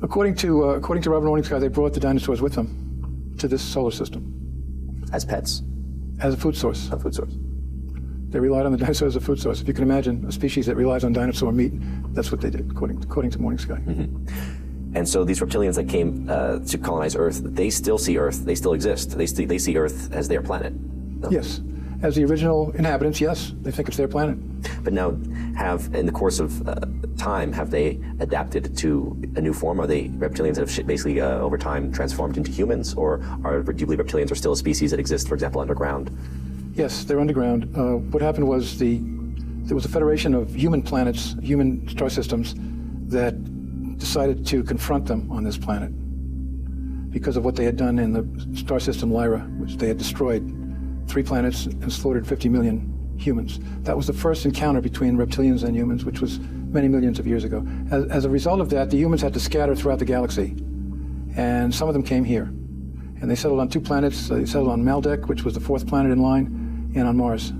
According to Robert Morningsky, they brought the dinosaurs with them to this solar system. As pets? As a food source. A food source. They relied on the dinosaurs as a food source. If you can imagine a species that relies on dinosaur meat, that's what they did, according to Morningsky. Mm-hmm. And so these reptilians that came to colonize Earth, they still see Earth, they still exist. They see Earth as their planet. No? Yes. As the original inhabitants, yes, they think it's their planet. But now, in the course of time, have they adapted to a new form? Are they reptilians that have basically, over time, transformed into humans? Or do you believe reptilians are still a species that exist, for example, underground? Yes, they're underground. What happened was there was a federation of human planets, human star systems, that decided to confront them on this planet because of what they had done in the star system Lyra, which they had destroyed 3 planets and slaughtered 50 million humans. That was the first encounter between reptilians and humans, which was many millions of years ago. As a result of that, the humans had to scatter throughout the galaxy, and some of them came here. And they settled on 2 planets. They settled on Maldek, which was the 4th planet in line, and on Mars.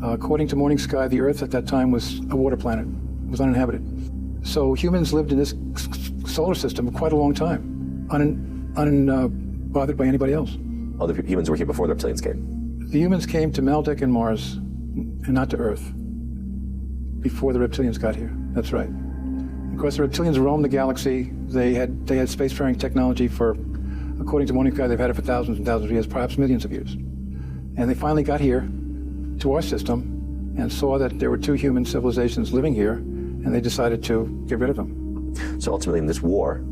According to Morningsky, the Earth at that time was a water planet. It was uninhabited. So humans lived in this solar system for quite a long time, unbothered by anybody else. Other humans were here before the reptilians came? The humans came to Maldek and Mars, and not to Earth, before the reptilians got here. That's right. Of course, the reptilians roamed the galaxy. They had spacefaring technology for, according to Morningsky, they've had it for thousands and thousands of years, perhaps millions of years. And they finally got here to our system and saw that there were 2 human civilizations living here, and they decided to get rid of them. So ultimately in this war,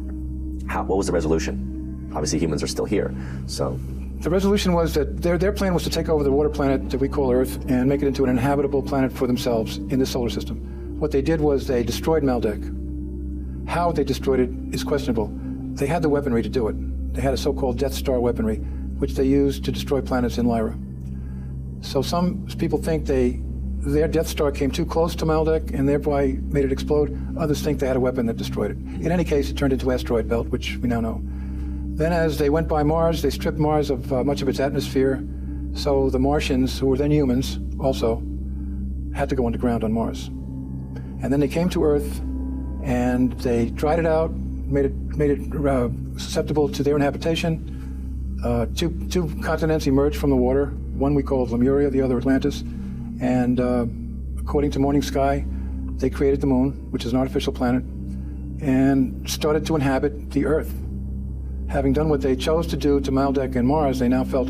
what was the resolution? Obviously humans are still here, so... The resolution was that their plan was to take over the water planet that we call Earth and make it into an inhabitable planet for themselves in the solar system. What they did was they destroyed Maldek. How they destroyed it is questionable. They had the weaponry to do it. They had a so-called Death Star weaponry, which they used to destroy planets in Lyra. So some people think their Death Star came too close to Maldek and thereby made it explode. Others think they had a weapon that destroyed it. In any case, it turned into an asteroid belt, which we now know. Then as they went by Mars, they stripped Mars of much of its atmosphere. So the Martians, who were then humans also, had to go underground on Mars. And then they came to Earth and they dried it out, made it susceptible to their inhabitation. 2 continents emerged from the water. One we called Lemuria, the other Atlantis. And according to Morningsky, they created the moon, which is an artificial planet, and started to inhabit the Earth. Having done what they chose to do to Maldek and Mars, they now felt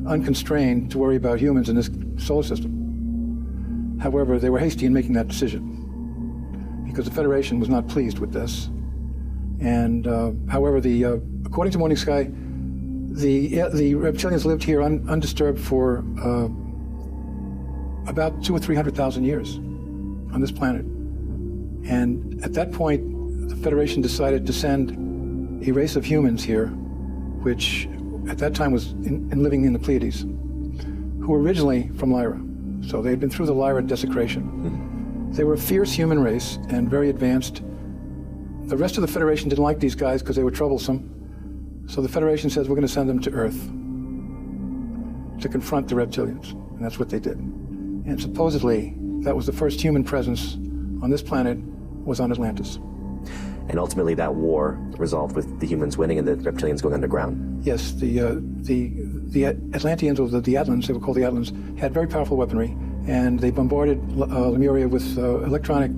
unconstrained to worry about humans in this solar system. However, they were hasty in making that decision because the Federation was not pleased with this. And however, according to Morningsky, the reptilians lived here undisturbed for about 200,000 or 300,000 years on this planet. And at that point, the Federation decided to send a race of humans here, which at that time was living in the Pleiades, who were originally from Lyra. So they had been through the Lyra desecration. They were a fierce human race and very advanced. The rest of the Federation didn't like these guys because they were troublesome. So the Federation says, we're going to send them to Earth to confront the reptilians. And that's what they did. And supposedly, that was the first human presence on this planet, was on Atlantis. And ultimately that war resolved with the humans winning and the reptilians going underground. Yes, the Atlanteans, or the Atlans, they were called the Atlans, had very powerful weaponry, and they bombarded Lemuria with electronic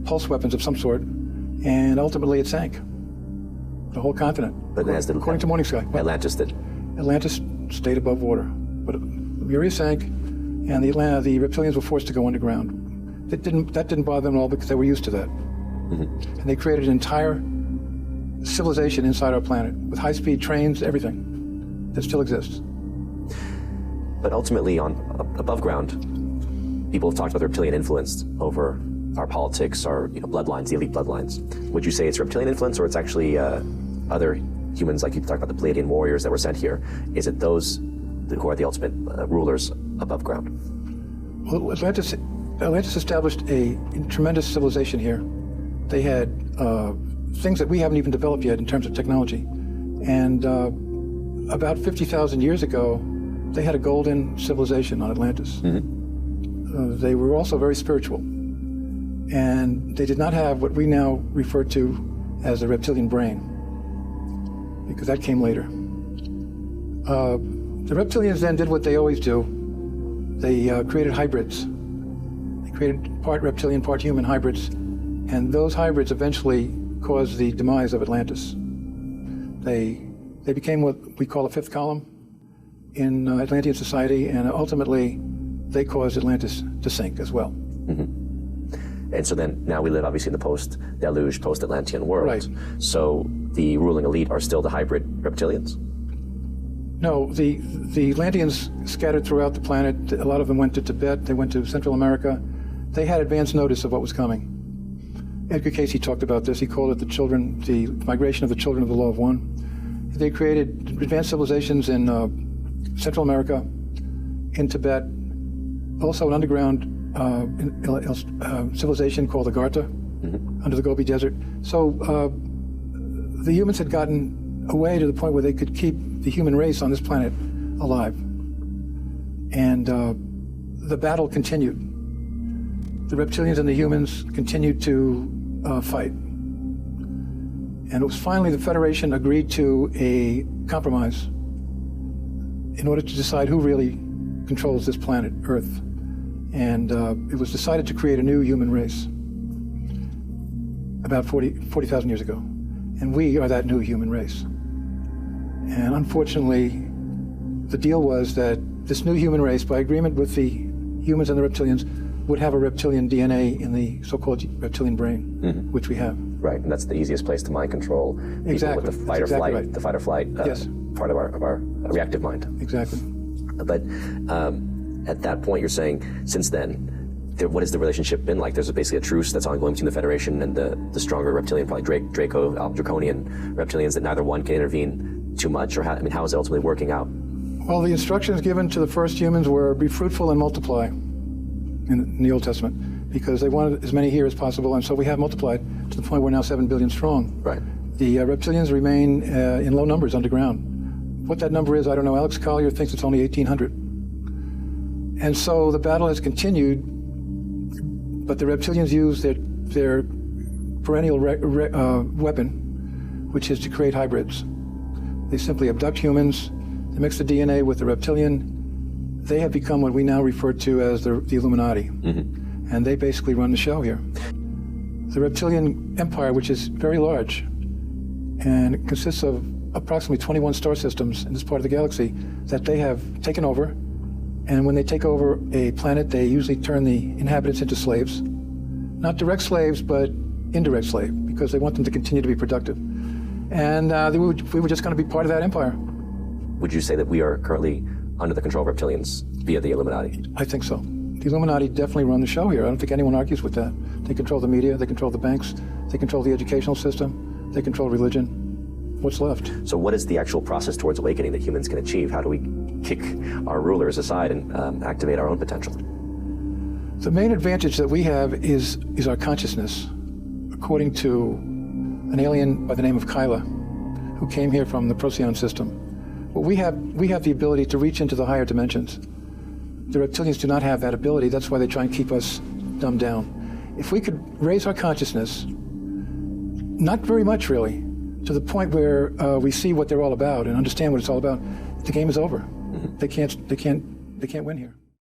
pulse weapons of some sort, and ultimately it sank. The whole continent, but according to Morningsky. Atlantis did. Atlantis stayed above water, but Lemuria sank, and the reptilians were forced to go underground. That didn't bother them at all because they were used to that. Mm-hmm. And they created an entire civilization inside our planet with high-speed trains, everything that still exists. But ultimately, above ground, people have talked about the reptilian influence over our politics, our bloodlines, the elite bloodlines. Would you say it's reptilian influence, or it's actually other humans, like you talked about the Pleiadian warriors that were sent here? Is it those who are the ultimate rulers above ground? Well, Atlantis established a tremendous civilization here. They had things that we haven't even developed yet in terms of technology. And about 50,000 years ago, they had a golden civilization on Atlantis. Mm-hmm. They were also very spiritual. And they did not have what we now refer to as the reptilian brain, because that came later. The reptilians then did what they always do. They created hybrids. They created part reptilian, part human hybrids, and those hybrids eventually caused the demise of Atlantis. They became what we call a fifth column in Atlantean society, and ultimately they caused Atlantis to sink as well. And so then now we live obviously in the post-deluge, post-Atlantean world. Right. So the ruling elite are still the hybrid reptilians? No, the Atlanteans scattered throughout the planet. A lot of them went to Tibet, they went to Central America. They had advance notice of what was coming. Edgar Cayce talked about this. He called it the migration of the children of the law of one. They created advanced civilizations in Central America, in Tibet, also an underground civilization called the Garta, under the Gobi Desert. So the humans had gotten away to the point where they could keep the human race on this planet alive. And the battle continued. The reptilians and the humans continued to fight. And it was finally the Federation agreed to a compromise in order to decide who really controls this planet, Earth. And it was decided to create a new human race about 40,000 years ago. And we are that new human race. And unfortunately, the deal was that this new human race, by agreement with the humans and the reptilians, would have a reptilian DNA in the so-called reptilian brain, which we have. Right, and that's the easiest place to mind control people Exactly. with the fight or Exactly flight, right. the fight or flight Yes. part of our reactive mind. Exactly. But at that point, you're saying, since then, what has the relationship been like? There's basically a truce that's ongoing between the Federation and the stronger reptilian, probably draconian reptilians, that neither one can intervene too much, or how is it ultimately working out? Well, the instructions given to the first humans were be fruitful and multiply in the Old Testament, because they wanted as many here as possible, and so we have multiplied to the point we're now 7 billion strong. Right. The reptilians remain in low numbers underground. What that number is, I don't know. Alex Collier thinks it's only 1,800. And so the battle has continued, but the reptilians use their perennial weapon, which is to create hybrids. They simply abduct humans, they mix the DNA with the reptilian. They have become what we now refer to as the Illuminati. And they basically run the show here. The reptilian empire, which is very large, and it consists of approximately 21 star systems in this part of the galaxy that they have taken over. And when they take over a planet, they usually turn the inhabitants into slaves. Not direct slaves, but indirect slaves, because they want them to continue to be productive. And we were just going to be part of that empire. Would you say that we are currently under the control of reptilians via the Illuminati? I think so. The Illuminati definitely run the show here. I don't think anyone argues with that. They control the media, they control the banks, they control the educational system, they control religion. What's left? So what is the actual process towards awakening that humans can achieve? How do we kick our rulers aside and activate our own potential? The main advantage that we have is our consciousness. According to an alien by the name of Kyla, who came here from the Procyon system, well, we have the ability to reach into the higher dimensions. The reptilians do not have that ability. That's why they try and keep us dumbed down. If we could raise our consciousness, not very much really, to the point where we see what they're all about and understand what it's all about, the game is over. They can't win here.